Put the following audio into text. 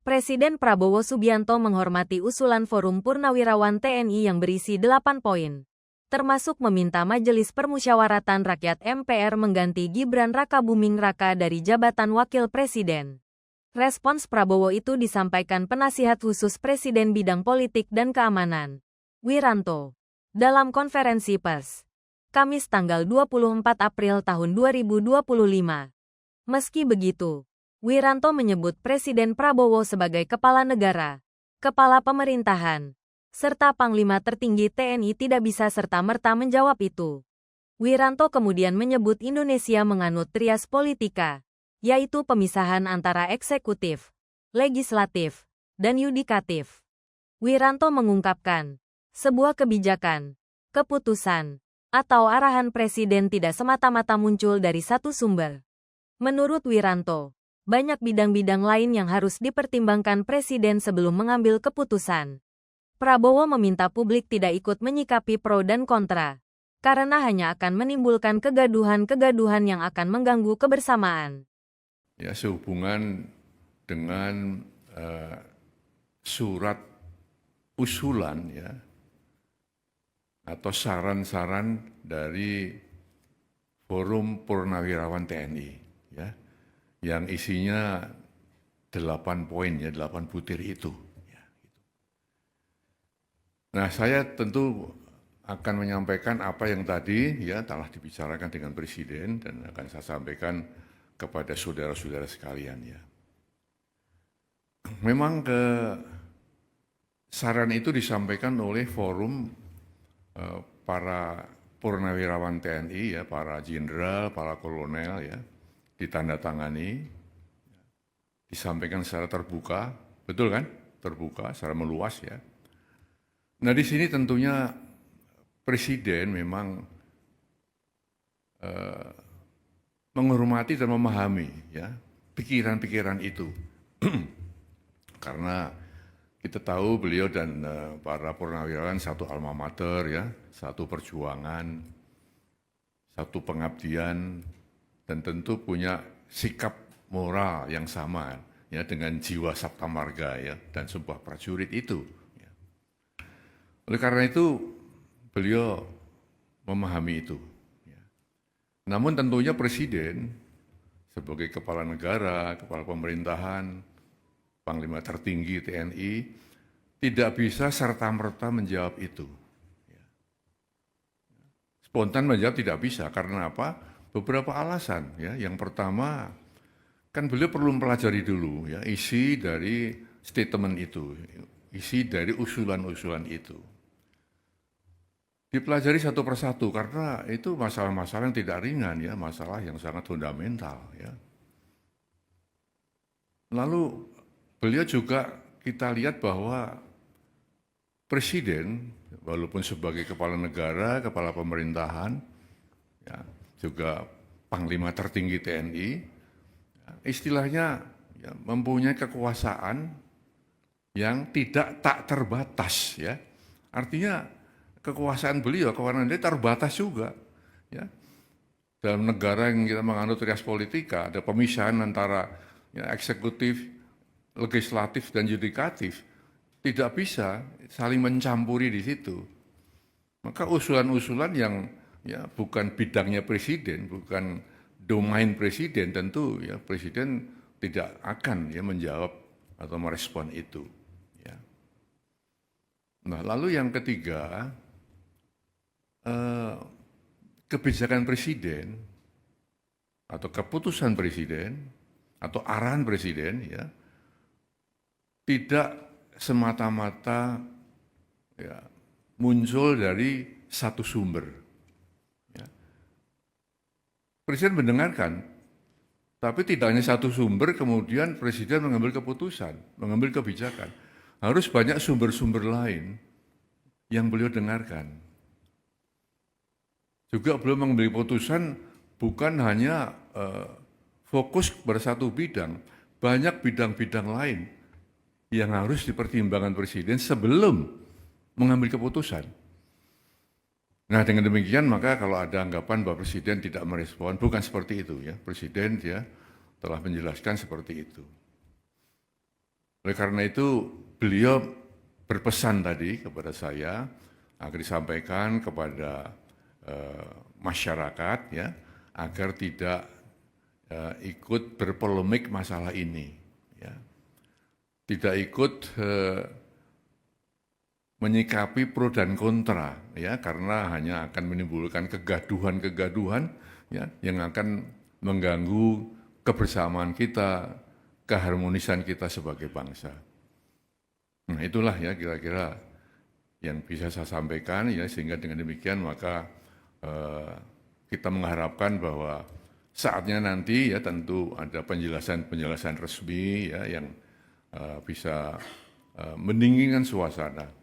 Presiden Prabowo Subianto menghormati usulan Forum Purnawirawan TNI yang berisi 8 poin, termasuk meminta Majelis Permusyawaratan Rakyat MPR mengganti Gibran Rakabuming Raka dari jabatan Wakil Presiden. Respons Prabowo itu disampaikan Penasihat Khusus Presiden Bidang Politik dan Keamanan, Wiranto, dalam konferensi pers, Kamis tanggal 24 April tahun 2025. Meski begitu, Wiranto menyebut Presiden Prabowo sebagai kepala negara, kepala pemerintahan, serta Panglima tertinggi TNI tidak bisa serta-merta menjawab itu. Wiranto kemudian menyebut Indonesia menganut trias politika, yaitu pemisahan antara eksekutif, legislatif, dan yudikatif. Wiranto mengungkapkan, sebuah kebijakan, keputusan, atau arahan presiden tidak semata-mata muncul dari satu sumber. Menurut Wiranto, banyak bidang-bidang lain yang harus dipertimbangkan presiden sebelum mengambil keputusan. Prabowo meminta publik tidak ikut menyikapi pro dan kontra, karena hanya akan menimbulkan kegaduhan-kegaduhan yang akan mengganggu kebersamaan. Ya, sehubungan dengan surat usulan ya atau saran-saran dari Forum Purnawirawan TNI ya, yang isinya 8 poin ya, 8 butir itu. Ya, gitu. Nah, saya tentu akan menyampaikan apa yang tadi ya telah dibicarakan dengan Presiden dan akan saya sampaikan kepada saudara-saudara sekalian ya. Memang saran itu disampaikan oleh forum para purnawirawan TNI ya, para jenderal, para kolonel ya, ditandatangani, disampaikan secara terbuka, betul kan? Terbuka, secara meluas ya. Nah di sini tentunya Presiden memang menghormati dan memahami ya pikiran-pikiran itu. Karena kita tahu beliau dan para purnawirawan satu alma mater ya, satu perjuangan, satu pengabdian, dan tentu punya sikap moral yang sama ya dengan jiwa sabta marga ya dan sebuah prajurit itu. Ya. Oleh karena itu beliau memahami itu. Ya. Namun tentunya Presiden sebagai kepala negara, kepala pemerintahan, Panglima tertinggi TNI tidak bisa serta-merta menjawab itu. Ya. Spontan menjawab tidak bisa karena apa? Beberapa alasan ya. Yang pertama kan beliau perlu mempelajari dulu ya isi dari statement itu, isi dari usulan-usulan itu. Dipelajari satu persatu karena itu masalah-masalah yang tidak ringan ya, masalah yang sangat fundamental ya. Lalu beliau juga kita lihat bahwa Presiden walaupun sebagai kepala negara, kepala pemerintahan ya, juga Panglima tertinggi TNI, istilahnya ya, mempunyai kekuasaan yang tak terbatas ya. Artinya kekuasaan beliau, kewenangan dia terbatas juga ya. Dalam negara yang kita menganut trias politika, ada pemisahan antara ya, eksekutif, legislatif dan yudikatif. Tidak bisa saling mencampuri di situ. Maka usulan-usulan yang ya bukan bidangnya presiden, bukan domain presiden, tentu ya presiden tidak akan ya menjawab atau merespon itu. Ya. Nah, lalu yang ketiga, kebijakan presiden atau keputusan presiden atau arahan presiden ya tidak semata-mata ya, muncul dari satu sumber. Ya. Presiden mendengarkan, tapi tidak hanya satu sumber, kemudian Presiden mengambil keputusan, mengambil kebijakan. Harus banyak sumber-sumber lain yang beliau dengarkan. Juga beliau mengambil keputusan bukan hanya fokus pada satu bidang, banyak bidang-bidang lain yang harus dipertimbangkan Presiden sebelum mengambil keputusan. Nah dengan demikian maka kalau ada anggapan bahwa Presiden tidak merespon, bukan seperti itu ya. Presiden dia telah menjelaskan seperti itu. Oleh karena itu beliau berpesan tadi kepada saya agar disampaikan kepada masyarakat ya agar tidak ikut berpolemik masalah ini, ya. Tidak ikut menyikapi pro dan kontra, ya, karena hanya akan menimbulkan kegaduhan-kegaduhan, ya, yang akan mengganggu kebersamaan kita, keharmonisan kita sebagai bangsa. Nah, itulah ya kira-kira yang bisa saya sampaikan, ya, sehingga dengan demikian maka kita mengharapkan bahwa saatnya nanti ya tentu ada penjelasan-penjelasan resmi ya yang bisa mendinginkan suasana.